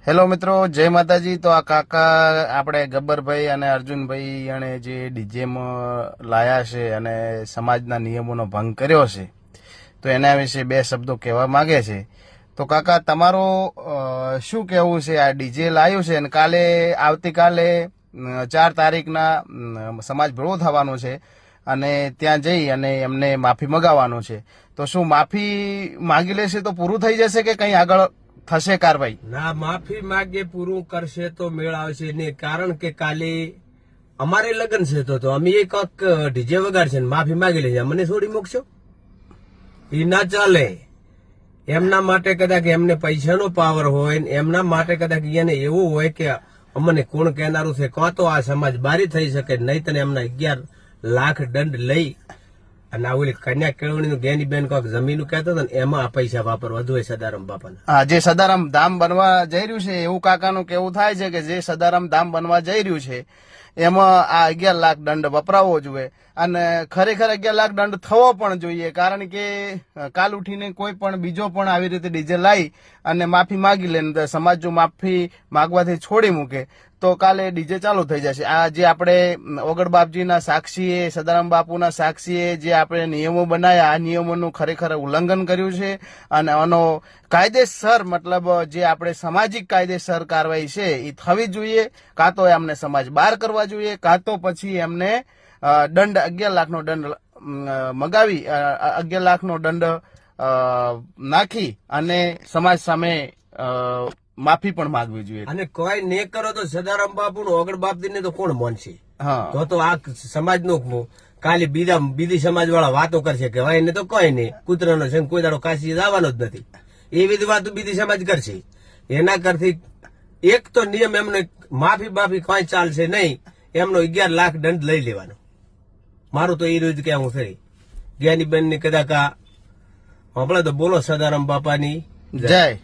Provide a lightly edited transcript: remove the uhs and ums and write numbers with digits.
Hello મિત્રો, જય માતાજી। તો આ કાકા આપણે ગબ્બરભાઈ અને અર્જુનભાઈ અને જે ડીજેમાં લાયા છે અને સમાજના નિયમોનો ભંગ કર્યો છે, તો એના વિશે બે શબ્દો કહેવા માંગે છે। તો કાકા, તમારો શું કહેવું છે? આ ડીજે લાવ્યું છે અને આવતીકાલે 4 તારીખના સમાજ ભેળો થવાનો છે અને ત્યાં જઈ અને એમને માફી મગાવવાનું છે। તો શું માફી માંગી લેશે તો પૂરું થઈ જશે કે કંઈ આગળ થશે કાર્યવાહી? ના, માફી માગે પૂરું કરશે તો મેળ આવશે નહીં, કારણ કે કાલે અમારે લગ્ન છે તો અમે એક ડીજે વગાડશે ને માફી માગી લેશે, મને છોડી મૂકશો? એ ના ચાલે। એમના માટે કદાચ એમને પૈસાનો પાવર હોય ને એમના માટે કદાચ એને એવું હોય કે અમને કોણ કહેનારું છે, કાં તો આ સમાજ બારી થઈ શકે, નહીં તો એમના 11 લાખ દંડ લઈ અને આ ઓલી કન્યા કેળવણી ગેની બેન કોઈક જમીન કહેતો હતો ને એમાં આ પૈસા વાપરવા જોઈએ સદારામ બાપાને। હા, જે સદારામ ધામ બનવા જઈ રહ્યું છે એવું કાકાનું કેવું થાય છે કે જે સદારામ ધામ બનવા જઈ રહ્યું છે એમાં આ 11 લાખ દંડ વપરાવવો જોઈએ અને ખરેખર 11 લાખ દંડ થવો પણ જોઈએ, કારણ કે કાલ ઉઠીને કોઈ પણ બીજો પણ આવી રીતે ડીજે લાવી અને માફી માગી લે ને સમાજ જો માફી માગવાથી છોડી મૂકે તો કાલે ડીજે ચાલુ થઈ જશે। આ જે આપણે ઓગળ બાપજીના સાક્ષીએ, સદારામ બાપુના સાક્ષીએ જે આપણે નિયમો બનાવ્યા, આ નિયમોનું ખરેખર ઉલ્લંઘન કર્યું છે અને આનો કાયદેસર મતલબ જે આપણે સામાજિક કાયદેસર કાર્યવાહી છે એ થવી જોઈએ। કાં તો એમને સમાજ બહાર કરવા જોઈએ, કાં તો પછી એમને દંડ 11 લાખનો દંડ મગાવી 11 લાખનો દંડ નાખી અને સમાજ સામે માફી પણ માંગવી જોઈએ। અને કોઈ ને કરો તો સદારામ બાપુ નું ઓગળ બાપજી ને તો કોણ માનશે? હા, તો આ સમાજ નું કાલે બીજી સમાજ વાળા વાતો કરશે કે ભાઈ એને તો કોઈ નહીં, કૂતરાનો છે કોઈ દાડો કાશી જવાનો જ નથી, એવી જ વાતો બીજી સમાજ કરશે। એના કરતી એક તો નિયમ એમને માફી કોઈ ચાલશે નહીં, એમનો 11 લાખ દંડ લઈ લેવાનો। મારું તો એ રોજ કેવું છે। જ્ઞાનીબેન ની કદાચ આપણે તો બોલો સદારામ બાપાની જય।